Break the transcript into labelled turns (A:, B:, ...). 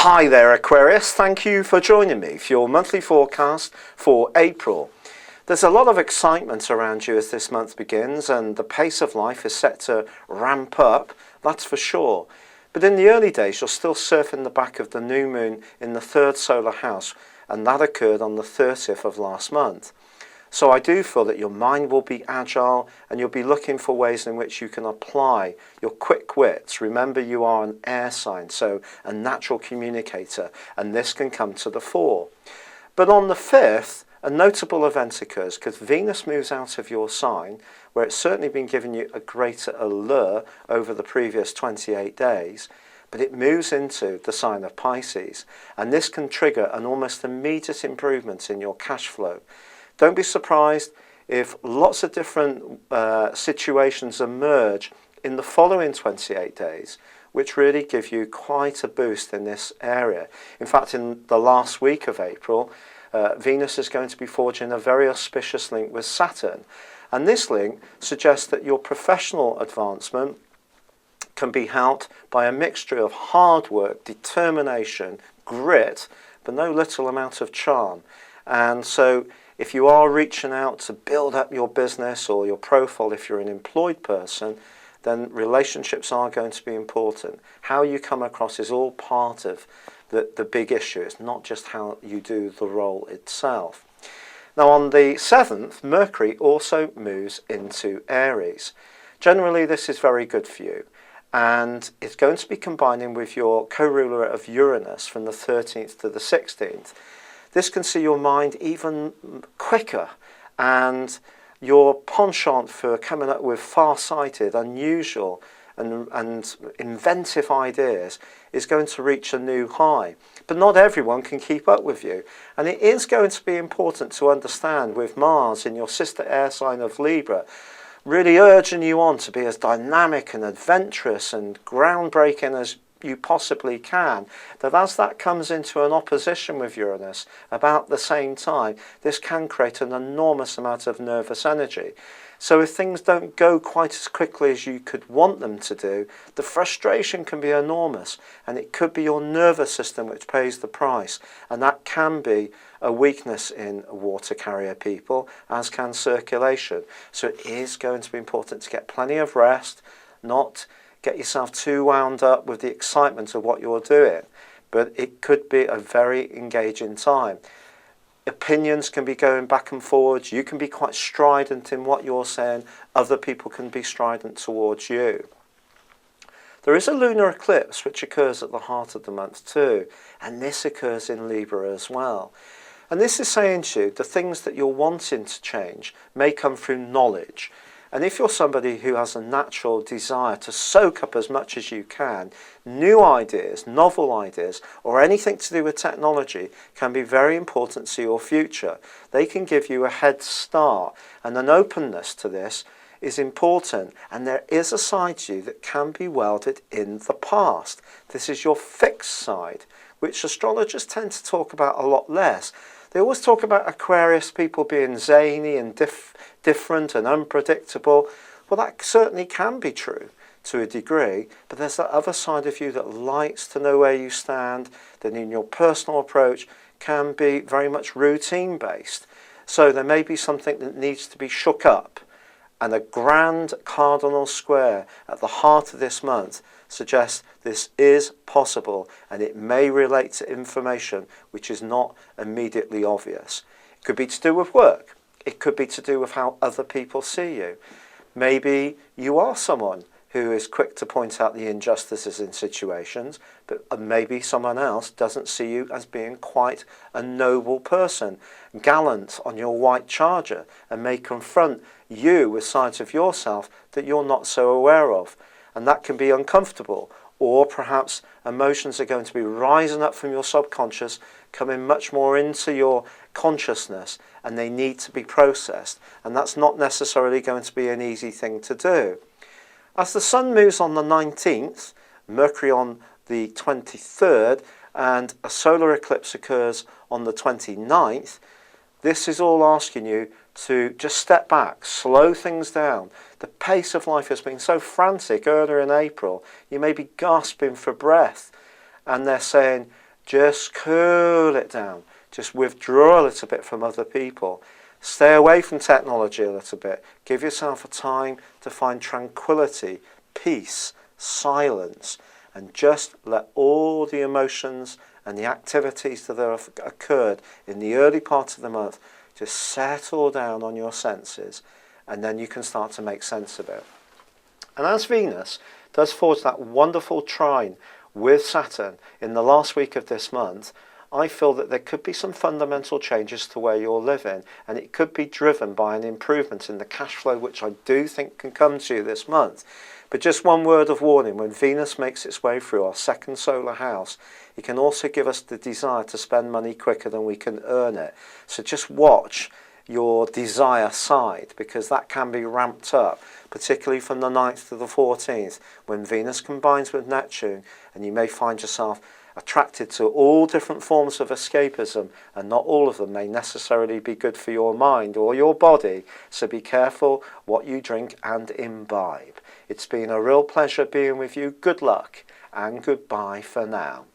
A: Hi there Aquarius, thank you for joining me for your monthly forecast for April. There's a lot of excitement around you as this month begins, and the pace of life is set to ramp up, that's for sure. But in the early days you'll still surf in the back of the new moon in the third solar house, and that occurred on the 30th of last month. So I do feel that your mind will be agile and you'll be looking for ways in which you can apply your quick wits. Remember, you are an air sign, so a natural communicator, and this can come to the fore. But on the 5th, a notable event occurs because Venus moves out of your sign, where it's certainly been giving you a greater allure over the previous 28 days, but it moves into the sign of Pisces, and this can trigger an almost immediate improvement in your cash flow. Don't be surprised if lots of different situations emerge in the following 28 days, which really give you quite a boost in this area. In fact, in the last week of April, Venus is going to be forging a very auspicious link with Saturn. And this link suggests that your professional advancement can be helped by a mixture of hard work, determination, grit, but no little amount of charm. And so if you are reaching out to build up your business or your profile, if you're an employed person, then relationships are going to be important. How you come across is all part of the big issue. It's not just how you do the role itself. Now on the 7th, Mercury also moves into Aries. Generally this is very good for you, and it's going to be combining with your co-ruler of Uranus from the 13th to the 16th. This can see your mind even quicker, and your penchant for coming up with far-sighted, unusual and inventive ideas is going to reach a new high. But not everyone can keep up with you, and it is going to be important to understand with Mars in your sister air sign of Libra really urging you on to be as dynamic and adventurous and groundbreaking as you possibly can, that as that comes into an opposition with Uranus about the same time, this can create an enormous amount of nervous energy. So if things don't go quite as quickly as you could want them to do, the frustration can be enormous, and it could be your nervous system which pays the price, and that can be a weakness in water carrier people, as can circulation. So it is going to be important to get plenty of rest, not get yourself too wound up with the excitement of what you're doing, but it could be a very engaging time. Opinions can be going back and forwards. You can be quite strident in what you're saying. Other people can be strident towards you. There is a lunar eclipse which occurs at the heart of the month too, and this occurs in Libra as well. And this is saying to you the things that you're wanting to change may come through knowledge. And if you're somebody who has a natural desire to soak up as much as you can, new ideas, novel ideas, or anything to do with technology can be very important to your future. They can give you a head start, and an openness to this is important. And there is a side to you that can be welded in the past. This is your fixed side, which astrologers tend to talk about a lot less. They always talk about Aquarius people being zany and different and unpredictable. Well, that certainly can be true to a degree, but there's that other side of you that likes to know where you stand, that in your personal approach can be very much routine based. So there may be something that needs to be shook up, and a grand cardinal square at the heart of this month suggests this is possible, and it may relate to information which is not immediately obvious. It could be to do with work. It could be to do with how other people see you. Maybe you are someone who is quick to point out the injustices in situations, but maybe someone else doesn't see you as being quite a noble person, gallant on your white charger, and may confront you with sides of yourself that you're not so aware of. And that can be uncomfortable, or perhaps emotions are going to be rising up from your subconscious, coming much more into your consciousness, and they need to be processed. And that's not necessarily going to be an easy thing to do. As the Sun moves on the 19th, Mercury on the 23rd, and a solar eclipse occurs on the 29th, this is all asking you to just step back, slow things down. The pace of life has been so frantic earlier in April, you may be gasping for breath. And they're saying, Just cool it down. Just withdraw a little bit from other people. Stay away from technology a little bit. Give yourself a time to find tranquility, peace, silence, and just let all the emotions and the activities that have occurred in the early part of the month just settle down on your senses, and then you can start to make sense of it. And as Venus does forge that wonderful trine with Saturn in the last week of this month, I feel that there could be some fundamental changes to where you're living, and it could be driven by an improvement in the cash flow, which I do think can come to you this month. But just one word of warning: when Venus makes its way through our second solar house, it can also give us the desire to spend money quicker than we can earn it. So just watch your desire side, because that can be ramped up, particularly from the 9th to the 14th, when Venus combines with Neptune, and you may find yourself attracted to all different forms of escapism, and not all of them may necessarily be good for your mind or your body, so be careful what you drink and imbibe. It's been a real pleasure being with you. Good luck and goodbye for now.